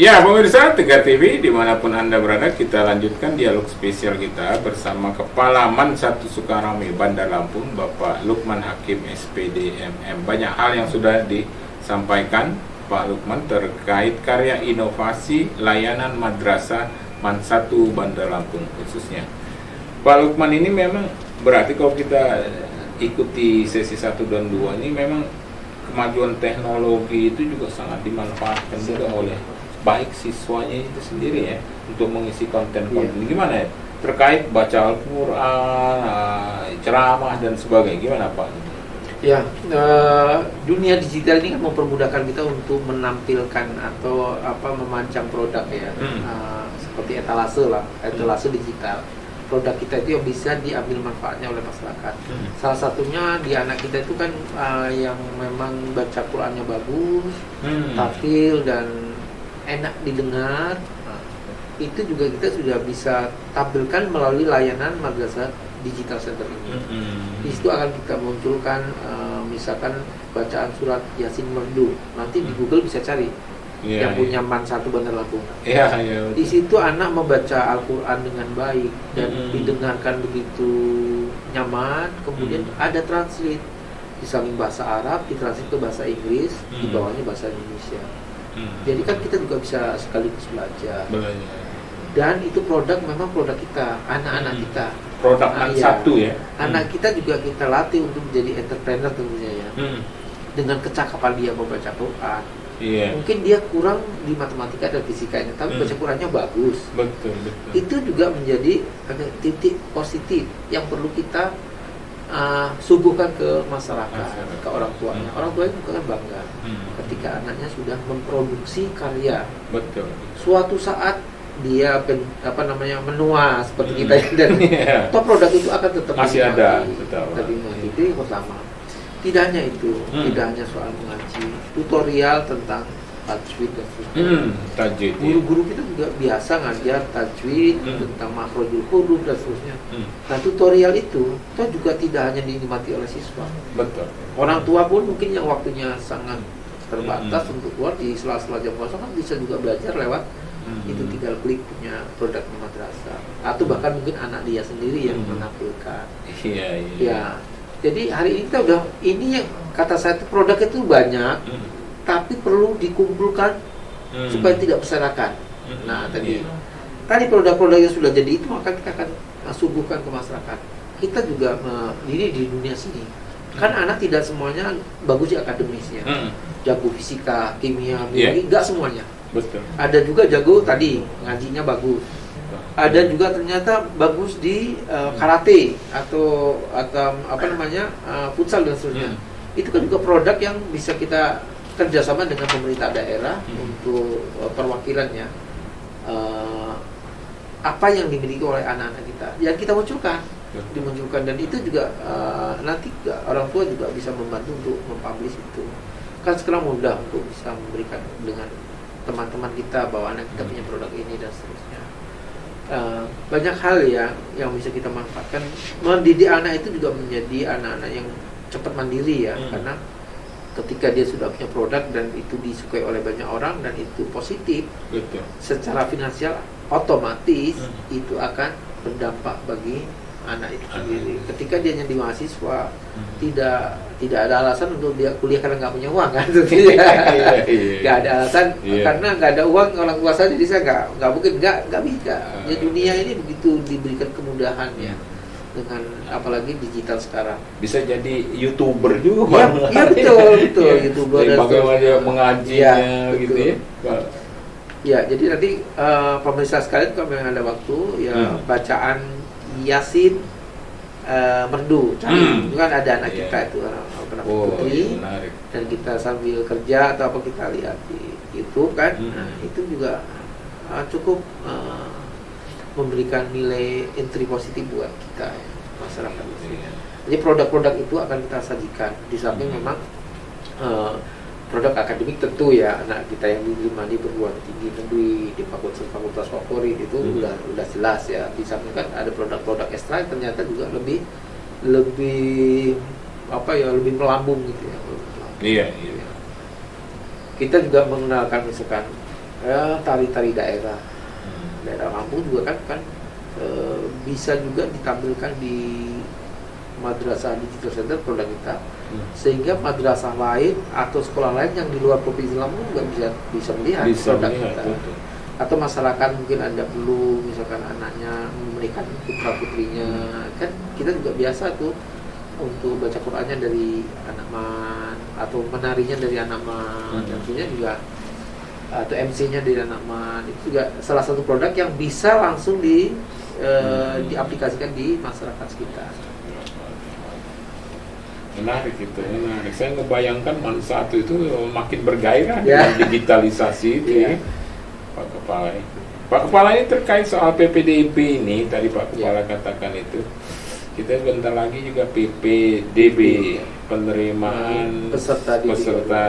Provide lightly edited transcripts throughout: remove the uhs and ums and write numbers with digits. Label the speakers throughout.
Speaker 1: Ya, pemirsa Tegar TV dimanapun Anda berada, kita lanjutkan dialog spesial kita bersama Kepala Man 1 Sukarame, Bandar Lampung, Bapak Lukman Hakim SPD MM. Banyak hal yang sudah disampaikan Pak Lukman terkait karya inovasi layanan madrasah Man 1 Bandar Lampung khususnya. Pak Lukman ini memang berarti kalau kita ikuti sesi 1 dan 2 ini memang kemajuan teknologi itu juga sangat dimanfaatkan juga oleh baik siswanya itu sendiri ya untuk mengisi konten-konten. Gimana ya terkait baca Al-Quran, ceramah dan sebagainya, gimana Pak?
Speaker 2: Ya, dunia digital ini kan mempermudahkan kita untuk menampilkan atau memancang produk ya, seperti etalase digital. Produk kita itu yang bisa diambil manfaatnya oleh masyarakat. Salah satunya di anak kita itu kan yang memang baca Qurannya bagus, tafsir dan enak didengar. Itu juga kita sudah bisa tampilkan melalui layanan Madrasah Digital Center ini. Di situ akan kita munculkan misalkan bacaan surat Yasin Merdu. Nanti di Google bisa cari yang punya Man 1 Bandar Lampung. Di situ anak membaca Al-Quran dengan baik dan didengarkan begitu nyaman. Kemudian ada translate di samping bahasa Arab, ditranslate ke bahasa Inggris, di bawahnya bahasa Indonesia. Jadi kan kita juga bisa sekaligus belajar. Dan itu memang produk kita, anak-anak kita.
Speaker 1: Produk Man 1 ya.
Speaker 2: Anak kita juga kita latih untuk menjadi entrepreneur tentunya ya. Dengan kecakapan dia membaca Quran. Mungkin dia kurang di matematika dan fisikanya, tapi baca Qurannya bagus.
Speaker 1: Betul.
Speaker 2: Itu juga menjadi titik positif yang perlu kita suguhkan ke masyarakat, ke orang tuanya. Orang tuanya juga kan bangga ketika anaknya sudah memproduksi karya.
Speaker 1: Betul.
Speaker 2: Suatu saat dia menua seperti kita dan toh produk itu akan tetap
Speaker 1: masih ada.
Speaker 2: Itu yang pertama. Tidak hanya itu, tidak hanya soal mengaji, tutorial tentang tajwid dan seterusnya. Guru-guru kita juga biasa ngajar tajwid tentang makhrajul huruf dan seterusnya. Nah, tutorial itu juga tidak hanya dinikmati oleh siswa.
Speaker 1: Betul.
Speaker 2: Orang tua pun mungkin yang waktunya sangat terbatas untuk keluar di sela-sela jam kosong kan bisa juga belajar lewat itu, tinggal klik punya produk madrasah atau bahkan mungkin anak dia sendiri yang menampilkan. Ya. Jadi hari ini kita ini yang kata saya itu produk itu banyak, tapi perlu dikumpulkan supaya tidak berserakan. Nah tadi produk-produk yang sudah jadi itu maka kita akan suguhkan ke masyarakat. Kita juga ini di dunia sini kan anak tidak semuanya bagus di akademisnya, jago fisika, kimia, biologi, enggak semuanya.
Speaker 1: Betul.
Speaker 2: Ada juga jago tadi ngajinya bagus. Ada juga ternyata bagus di karate atau futsal dan seterusnya. Itu kan juga produk yang bisa kita kerjasama dengan pemerintah daerah untuk perwakilannya. Apa yang dimiliki oleh anak-anak kita yang kita dimunculkan dan itu juga nanti orang tua juga bisa membantu untuk mempublish itu. Kan sekarang mudah untuk bisa memberikan dengan teman-teman kita bahwa anak kita punya produk ini dan seterusnya. Banyak hal yang bisa kita manfaatkan. Mendidik anak itu juga menjadi anak-anak yang cepat mandiri ya, karena ketika dia sudah punya produk dan itu disukai oleh banyak orang dan itu positif, secara finansial otomatis itu akan berdampak bagi anak itu sendiri. Ketika dia jadi mahasiswa, tidak ada alasan untuk dia kuliah karena nggak punya uang kan? Nggak ada alasan karena nggak ada uang orang tua saya, jadi saya nggak mungkin nggak bisa. Ya dunia ini begitu diberikan kemudahan ya, dengan apalagi digital sekarang.
Speaker 1: Bisa jadi YouTuber juga.
Speaker 2: Ya betul YouTuber dan
Speaker 1: bagaimana dia mengajinya gitu ya.
Speaker 2: Ya, jadi nanti pemirsa sekalian kalau memang ada waktu ya bacaan Yasin Merdu. Itu kan ada anak kita itu putri dan kita sambil kerja atau apa kita lihat di YouTube kan. Nah, itu juga cukup memberikan nilai entry positif buat kita ya, masyarakat. Jadi produk-produk itu akan kita sajikan di samping memang produk akademik tentu ya, anak kita yang diterima di perguruan tinggi negeri di fakultas favorit itu udah jelas ya. Di samping kan ada produk-produk ekstra yang ternyata juga lebih melambung gitu ya.
Speaker 1: Iya.
Speaker 2: Kita juga mengenalkan misalkan tari-tari daerah. Daerah Lampung juga kan bisa juga ditampilkan di madrasah digital center produk kita, sehingga madrasah lain atau sekolah lain yang di luar provinsi Lampung juga bisa melihat produk kita. Betul. Atau masyarakat mungkin ada perlu misalkan anaknya memberikan putra putrinya, kan kita juga biasa tuh untuk baca Qur'annya dari anak man atau menarinya dari anak man, tentunya juga atau MC-nya dari anak man, itu juga salah satu produk yang bisa langsung diaplikasikan di masyarakat sekitar.
Speaker 1: Menarik itu, menarik. Saya ngebayangkan Man Satu itu makin bergairah dengan digitalisasi itu ya. Pak Kepala. Pak Kepala ini terkait soal PPDB ini, tadi Pak Kepala katakan itu. Kita sebentar lagi juga PPDB, penerimaan peserta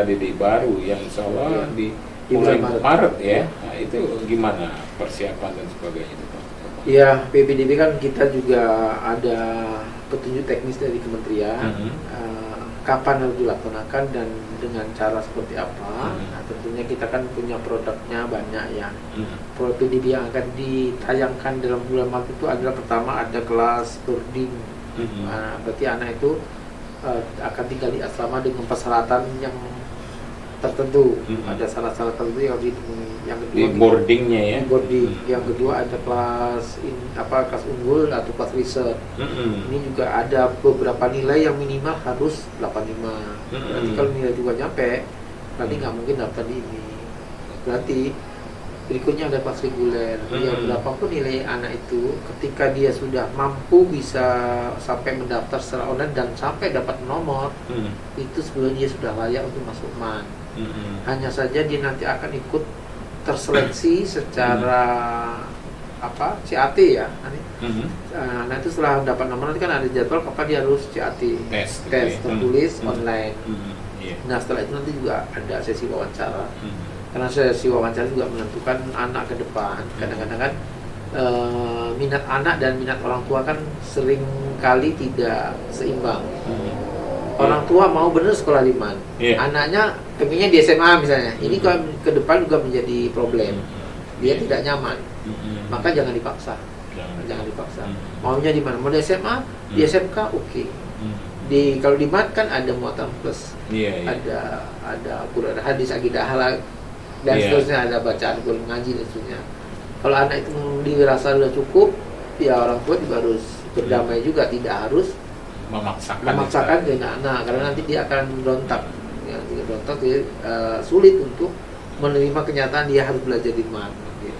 Speaker 1: didik baru yang insya Allah di mulai Maret ya. Nah, itu gimana persiapan dan sebagainya itu Pak?
Speaker 2: Ya, PPDB kan kita juga ada petunjuk teknis dari kementerian, kapan harus dilaksanakan dan dengan cara seperti apa. Nah, tentunya kita kan punya produknya banyak ya. Produk PPDB yang akan ditayangkan dalam bulan Maret itu adalah pertama ada kelas boarding. Nah, berarti anak itu akan tinggal di asrama dengan persyaratan yang tertentu. Ada syarat-syarat tertentu yang dipenuhi. Yang kedua
Speaker 1: di boardingnya ya.
Speaker 2: Boarding. Yang kedua ada kelas kelas unggul atau kelas riset. Ini juga ada beberapa nilai yang minimal harus 85. Berarti kalau nilai juga nyampe, nanti nggak mungkin daftar di ini. Berarti berikutnya ada kelas reguler. Ya berapapun nilai anak itu, ketika dia sudah mampu bisa sampai mendaftar secara online dan sampai dapat nomor, itu sebelumnya dia sudah layak untuk masuk MAN. Hanya saja dia nanti akan ikut terseleksi secara CAT ya. Nah itu setelah dapat nomor nanti kan ada jadwal kapan dia harus CAT tes tertulis online. Nah setelah itu nanti juga ada sesi wawancara. Karena sesi wawancara juga menentukan anak ke depan. Kadang-kadang kan minat anak dan minat orang tua kan sering kali tidak seimbang. Orang tua mau benar sekolah di MAN, anaknya pengennya di SMA misalnya. Ini ke depan juga menjadi problem. Dia tidak nyaman, maka jangan dipaksa. Jangan dipaksa. Maunya di mana? Mau di SMA, di SMK, oke. Kalau di MAN kan ada muatan plus, ada Quran hadis akidah halal dan seterusnya, ada bacaan Quran ngaji dan seterusnya. Kalau anak itu dirasa sudah cukup, ya orang tua juga harus berdamai juga, tidak harus memaksakan ke anak, karena nanti dia akan berontak. Ya, dia berontak, dia sulit untuk menerima kenyataan dia harus belajar di MAN. Gitu.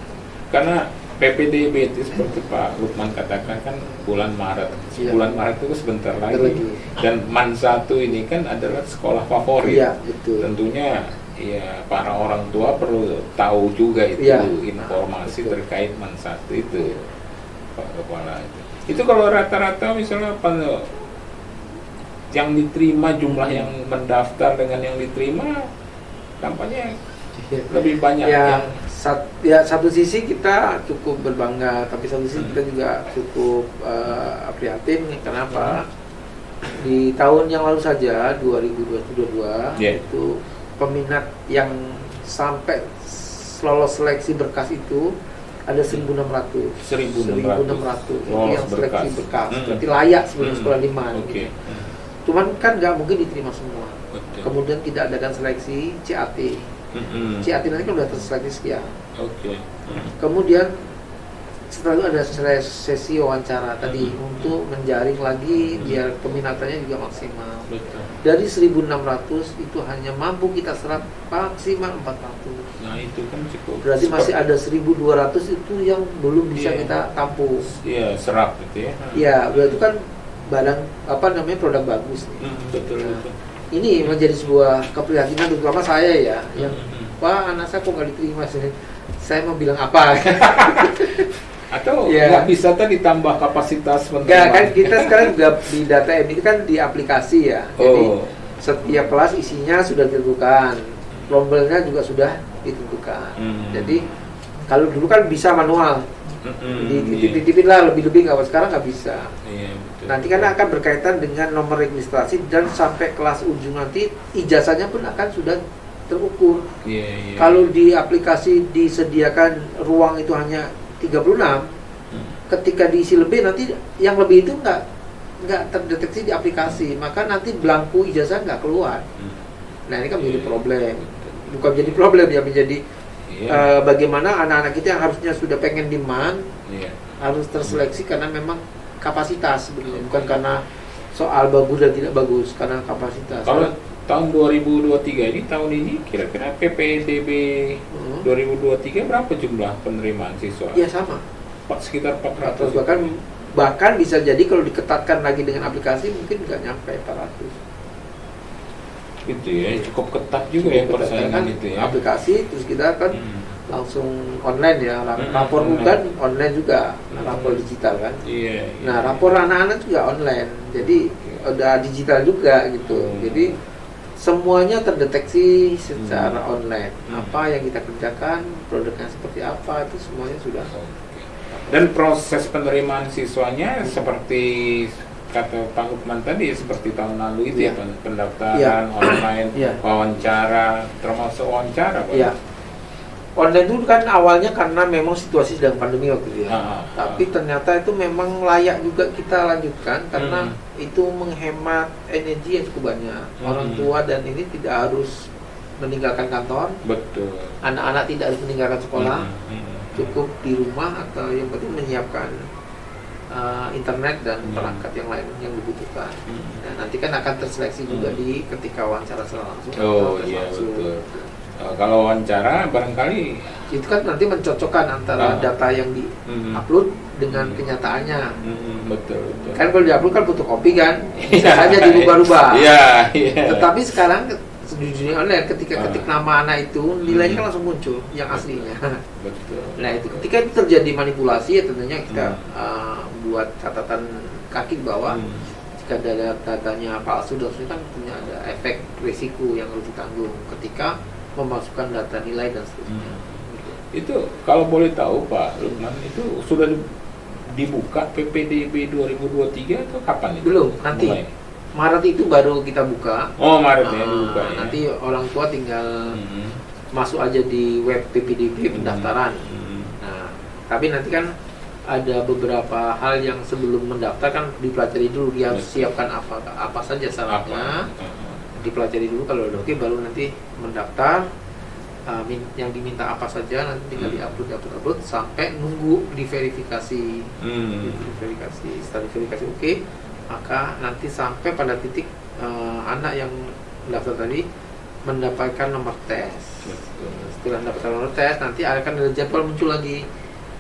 Speaker 1: Karena PPDB itu seperti Pak Lukman katakan kan bulan Maret. Bulan Maret itu sebentar lagi. Dan MAN 1 ini kan adalah sekolah favorit.
Speaker 2: Betul.
Speaker 1: Tentunya ya para orang tua perlu tahu juga itu informasi terkait MAN 1 itu Pak Kepala itu. Itu kalau rata-rata misalnya yang diterima, jumlah yang mendaftar dengan yang diterima tampaknya lebih banyak yang
Speaker 2: satu sisi kita cukup berbangga, tapi satu sisi kita juga cukup prihatin. Kenapa? Di tahun yang lalu saja 2022 itu peminat yang sampai lolos seleksi berkas itu ada 1.600 itu yang seleksi berkas. Berarti layak sebenarnya sekolah di MAN. Cuman kan nggak mungkin diterima semua. Kemudian tidak adakan seleksi CAT. CAT nanti kan udah terseleksi sekian. Kemudian setelah itu ada sesi wawancara tadi untuk menjaring lagi biar peminatannya juga maksimal. Dari 1.600 itu hanya mampu kita serap maksimal 400.
Speaker 1: Nah itu kan cukup.
Speaker 2: Berarti masih ada 1.200 itu yang belum bisa kita tampung.
Speaker 1: Serap gitu ya.
Speaker 2: Iya, berarti kan barang produk bagus nih.
Speaker 1: Betul.
Speaker 2: Ini menjadi sebuah keprihatinan terutama saya ya, yang Pak anak saya kok nggak diterima sih. Saya mau bilang apa?
Speaker 1: Atau nggak bisa tadi ditambah kapasitas penerimaan?
Speaker 2: Nggak, kan kita sekarang juga di data ini kan di aplikasi ya. Jadi setiap kelas isinya sudah ditentukan, rombelnya juga sudah ditentukan. Jadi kalau dulu kan bisa manual. Dititipin lah lebih-lebih nggak, sekarang nggak bisa. Nanti kan akan berkaitan dengan nomor registrasi dan sampai kelas ujung nanti ijazahnya pun akan sudah terukur.
Speaker 1: Iya.
Speaker 2: Kalau di aplikasi disediakan ruang itu hanya 36, ketika diisi lebih nanti yang lebih itu nggak terdeteksi di aplikasi, maka nanti belangku ijazah nggak keluar. Nah ini kan menjadi problem, bukan menjadi problem ya, menjadi bagaimana anak-anak kita yang harusnya sudah pengen demand harus terseleksi karena memang kapasitas sebenarnya, bukan karena soal bagus dan tidak bagus, karena kapasitas.
Speaker 1: Kalau tahun 2023 ini, tahun ini kira-kira PPDB 2023 berapa jumlah penerimaan siswa?
Speaker 2: Ya sama,
Speaker 1: sekitar 400.
Speaker 2: Bahkan bisa jadi kalau diketatkan lagi dengan aplikasi mungkin nggak nyampe 400.
Speaker 1: Gitu ya, cukup ketat juga ya persaingan
Speaker 2: kan,
Speaker 1: itu ya.
Speaker 2: Aplikasi terus kita kan langsung online ya, rapor kan online juga, rapor digital kan.
Speaker 1: Iya.
Speaker 2: Nah rapor anak-anak juga online, jadi udah digital juga gitu. Jadi semuanya terdeteksi secara online. Apa yang kita kerjakan, produknya seperti apa, itu semuanya sudah.
Speaker 1: Dan proses penerimaan siswanya seperti kata Pak Lukman tadi, seperti tahun lalu itu ya, pendaftaran online, wawancara, termasuk wawancara Pak.
Speaker 2: Iya. Online itu kan awalnya karena memang situasi sedang pandemi waktu itu ya. Tapi ternyata itu memang layak juga kita lanjutkan karena itu menghemat energi yang cukup banyak. Orang tua dan ini tidak harus meninggalkan kantor.
Speaker 1: Betul.
Speaker 2: Anak-anak tidak harus meninggalkan sekolah. Cukup di rumah atau yang penting menyiapkan internet dan perangkat yang lain yang dibutuhkan. Nah, nanti kan akan terseleksi juga di ketika wawancara secara langsung.
Speaker 1: Oh iya betul. Kalau wawancara barangkali
Speaker 2: itu kan nanti mencocokkan antara data yang di-upload dengan kenyataannya.
Speaker 1: Betul.
Speaker 2: Kan kalau di-upload kan fotokopi kan, bisa saja dirubah-rubah.
Speaker 1: Iya.
Speaker 2: Tetapi sekarang di dunia online ketika ketik nama anak itu nilainya kan langsung muncul yang aslinya.
Speaker 1: Betul.
Speaker 2: Nah itu ketika itu terjadi manipulasi ya tentunya kita buat catatan kaki bahwa jika datanya palsu dan sebagainya kan punya ada efek risiko yang harus ditanggung ketika memasukkan data nilai dan seterusnya.
Speaker 1: Itu kalau boleh tahu Pak Lukman, itu sudah dibuka PPDB 2023 atau kapan itu?
Speaker 2: Belum, nanti mulai? Maret itu baru kita buka.
Speaker 1: Oh Maret ya dibuka ya.
Speaker 2: Nanti orang tua tinggal masuk aja di web PPDB pendaftaran. Nah, tapi nanti kan ada beberapa hal yang sebelum mendaftar kan dipelajari dulu, dia harus siapkan apa saja syaratnya. Dipelajari dulu, kalau udah oke baru nanti mendaftar. Yang diminta apa saja nanti tinggal diupload sampai nunggu diverifikasi. Setelah diverifikasi oke, maka nanti sampai pada titik anak yang mendaftar tadi mendapatkan nomor tes. Setelah mendapatkan nomor tes, nanti akan ada jadwal muncul lagi.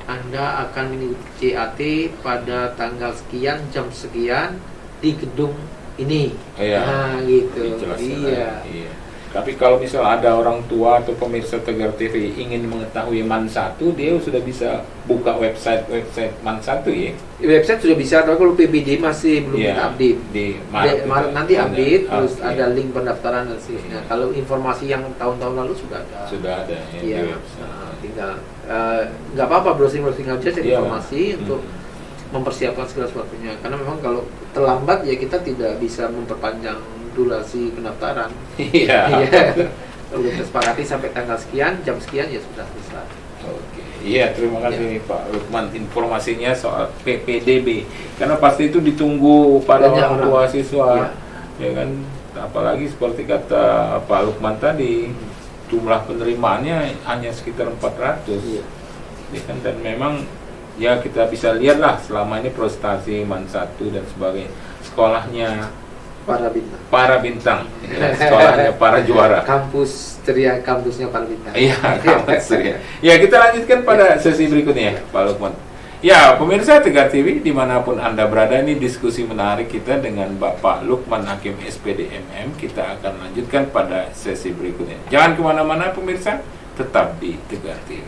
Speaker 2: Anda akan mengikuti CAT pada tanggal sekian, jam sekian di gedung ini. Nah, gitu. Iya.
Speaker 1: Tapi kalau misal ada orang tua atau pemirsa Tegar TV ingin mengetahui MAN 1, dia sudah bisa buka website MAN 1 ya?
Speaker 2: Website sudah bisa, tapi kalau PBD masih belum kita update.
Speaker 1: Di Maret
Speaker 2: nanti update, terus ada link pendaftaran dan seterusnya. Kalau informasi yang tahun-tahun lalu sudah ada.
Speaker 1: Sudah ada ya, di website.
Speaker 2: Tinggal nggap apa-apa browsing aja cari informasi untuk mempersiapkan segala sesuatunya. Karena memang kalau terlambat ya kita tidak bisa memperpanjang durasi pendaftaran. Iya. Kalau kita sepakati sampai tanggal sekian, jam sekian ya sudah selesai.
Speaker 1: Oke. Iya, terima kasih Pak Lukman informasinya soal PPDB. Karena pasti itu ditunggu pada orang tua siswa. Ya kan, apalagi seperti kata Pak Lukman tadi, jumlah penerimaannya hanya sekitar 400. Ya kan, dan memang ya kita bisa lihatlah selama ini prestasi MAN 1 dan sebagainya. Sekolahnya para bintang ya, sekolahnya para juara,
Speaker 2: kampus ceria, kampusnya para bintang.
Speaker 1: Iya, kampus ceria. Ya, kita lanjutkan pada sesi berikutnya Pak Lukman. Ya, pemirsa Tegar TV dimanapun Anda berada, ini diskusi menarik kita dengan Bapak Lukman Hakim SPD MM. Kita akan lanjutkan pada sesi berikutnya. Jangan kemana-mana pemirsa, tetap di Tegar TV.